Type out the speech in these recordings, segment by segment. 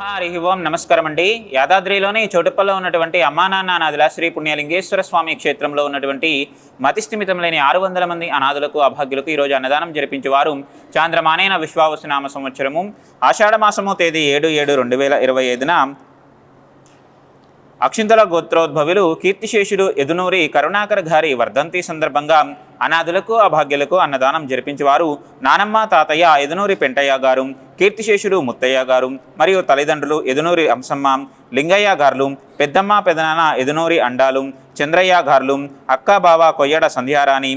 హరి ఓం నమస్కారం అండి. యాదాద్రిలోని చోటుప్పల్లో ఉన్నటువంటి అమ్మా నాన్న అనాథుల శ్రీ పుణ్యలింగేశ్వర స్వామి క్షేత్రంలో ఉన్నటువంటి మతిస్థిమితం లేని 600 మంది అనాథులకు అభాగ్యులకు ఈరోజు అన్నదానం జరిపించేవారు చాంద్రమానేన విశ్వావసునామ సంవత్సరము ఆషాఢమాసము తేదీ 7/7/2025న అక్షింతల గోత్రోద్భవులు కీర్తిశేషుడు ఎదునూరి కరుణాకర్ గారి వర్ధంతి సందర్భంగా అనాథులకు అభాగ్యులకు అన్నదానం జరిపించేవారు నానమ్మ తాతయ్య ఎదునూరి పెంటయ్య గారు, కీర్తిశేషుడు ముత్తయ్య గారు మరియు తల్లిదండ్రులు ఎదునూరి అంశమ్మ, లింగయ్య గార్లు, పెద్దమ్మ పెదనాన్న ఎదునూరి అండాలు, చంద్రయ్య గార్లు, అక్క బావ కొయ్యడ సంధ్యారాణి,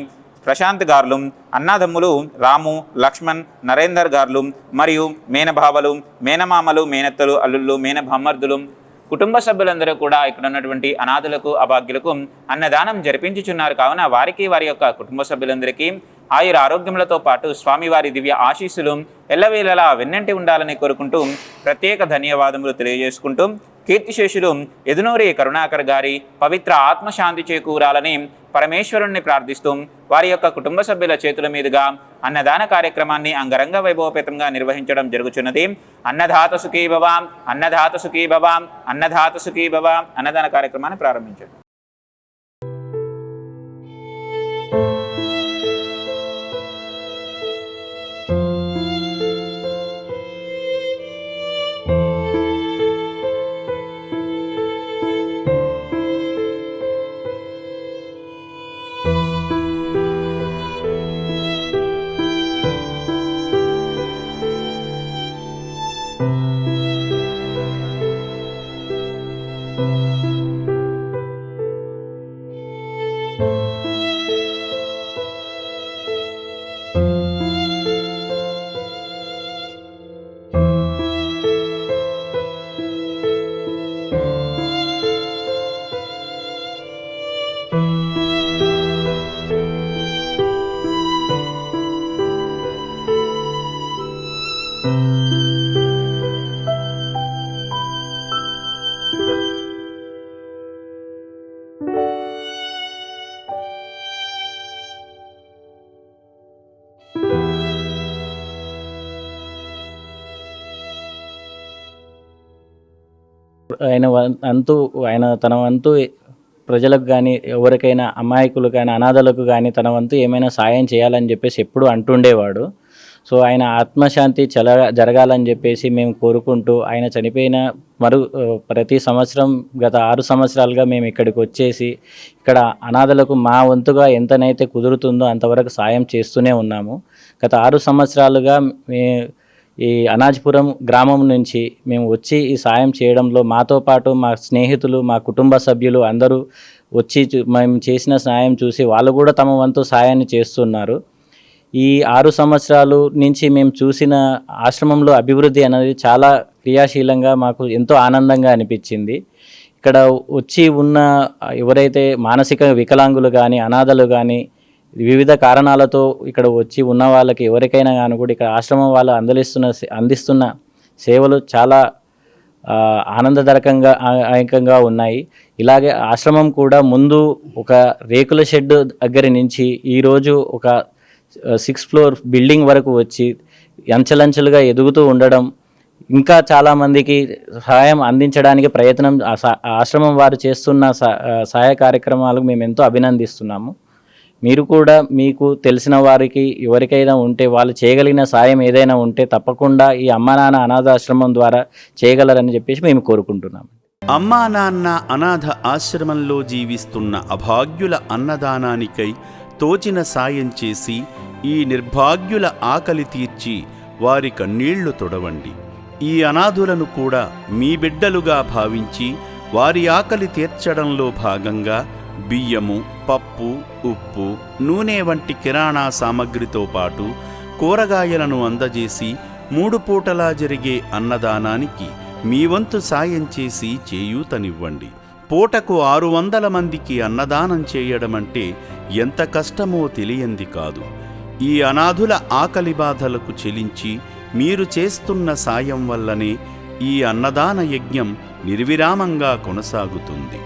ప్రశాంత్ గార్లు, అన్నదమ్ములు రాము, లక్ష్మణ్, నరేందర్ గార్లు మరియు మేనభావలు, మేనమామలు, మేనత్తలు, అల్లుళ్ళు, మేనభామర్దులు, కుటుంబ సభ్యులందరూ కూడా ఇక్కడ ఉన్నటువంటి అనాథులకు అభాగ్యులకు అన్నదానం జరిపించుచున్నారు. కావున వారికి వారి యొక్క కుటుంబ సభ్యులందరికీ ఆయుర ఆరోగ్యములతో పాటు స్వామివారి దివ్య ఆశీస్సులు ఎల్లవేళలా వెన్నంటి ఉండాలని కోరుకుంటూ ప్రత్యేక ధన్యవాదములు తెలియజేసుకుంటూ కీర్తిశేషులు ఎదునూరి కరుణాకర్ గారి పవిత్ర ఆత్మశాంతి చేకూరాలని పరమేశ్వరుణ్ణి ప్రార్థిస్తూ వారి యొక్క కుటుంబ సభ్యుల చేతుల మీదుగా అన్నదాన కార్యక్రమాన్ని అంగరంగ వైభవపేతంగా నిర్వహించడం జరుగుతున్నది. అన్నదాత సుఖీ భవ, అన్నదాత సుఖీ భవ, అన్నదాత సుఖీ భవ అన్నదాన కార్యక్రమాన్ని ప్రారంభించండి. ఆయన తన వంతు ప్రజలకు కానీ ఎవరికైనా అమాయకులు కానీ అనాథలకు కానీ తన వంతు ఏమైనా సాయం చేయాలని చెప్పేసి ఎప్పుడు అంటుండేవాడు. సో ఆయన ఆత్మశాంతి జరగాలని చెప్పేసి మేము కోరుకుంటూ ఆయన చనిపోయిన ప్రతి సంవత్సరం గత 6 సంవత్సరాలుగా మేము ఇక్కడికి వచ్చేసి ఇక్కడ అనాథలకు మా వంతుగా ఎంతనైతే కుదురుతుందో అంతవరకు సాయం చేస్తూనే ఉన్నాము. గత 6 సంవత్సరాలుగా ఈ అనాజ్పురం గ్రామం నుంచి మేము వచ్చి ఈ సాయం చేయడంలో మాతో పాటు మా స్నేహితులు, మా కుటుంబ సభ్యులు అందరూ వచ్చి మేము చేసిన సాయం చూసి వాళ్ళు కూడా తమ వంతు సాయాన్ని చేస్తున్నారు. ఈ 6 సంవత్సరాలు నుంచి మేము చూసిన ఆశ్రమంలో అభివృద్ధి అనేది చాలా క్రియాశీలంగా మాకు ఎంతో ఆనందంగా అనిపించింది. ఇక్కడ వచ్చి ఉన్న ఎవరైతే మానసిక వికలాంగులు కానీ అనాథలు కానీ వివిధ కారణాలతో ఇక్కడ వచ్చి ఉన్న వాళ్ళకి ఎవరికైనా కానీ కూడా ఇక్కడ ఆశ్రమం వాళ్ళు అందిస్తున్న సేవలు చాలా ఆనందదాయకంగా ఉన్నాయి. ఇలాగే ఆశ్రమం కూడా ముందు ఒక రేకుల షెడ్ దగ్గర నుంచి ఈరోజు ఒక 6th ఫ్లోర్ బిల్డింగ్ వరకు వచ్చి అంచెలంచెలుగా ఎదుగుతూ ఉండడం, ఇంకా చాలామందికి సహాయం అందించడానికి ప్రయత్నం ఆశ్రమం వారు చేస్తున్న సహాయ కార్యక్రమాలకు మేము ఎంతో అభినందిస్తున్నాము. మీరు కూడా మీకు తెలిసిన వారికి ఎవరికైనా ఉంటే వాళ్ళు చేయగలిగిన సాయం ఏదైనా ఉంటే తప్పకుండా ఈ అమ్మా నాన్న అనాథాశ్రమం ద్వారా చేయగలరని చెప్పేసి మేము కోరుకుంటున్నాము. అమ్మా నాన్న అనాథ ఆశ్రమంలో జీవిస్తున్న అభాగ్యుల అన్నదానానికై తోచిన సాయం చేసి ఈ నిర్భాగ్యుల ఆకలి తీర్చి వారి కన్నీళ్లు తొడవండి. ఈ అనాథులను కూడా మీ బిడ్డలుగా భావించి వారి ఆకలి తీర్చడంలో భాగంగా బియ్యము, పప్పు, ఉప్పు, నూనె వంటి కిరాణా సామగ్రితో పాటు కూరగాయలను అందజేసి 3 పూటలా జరిగే అన్నదానానికి మీ వంతు సాయం చేసి చేయూతనివ్వండి. పూటకు 600 మందికి అన్నదానం చేయడమంటే ఎంత కష్టమో తెలియంది కాదు. ఈ అనాథుల ఆకలి బాధలకు చెలించి మీరు చేస్తున్న సాయం వల్లనే ఈ అన్నదాన యజ్ఞం నిర్విరామంగా కొనసాగుతుంది.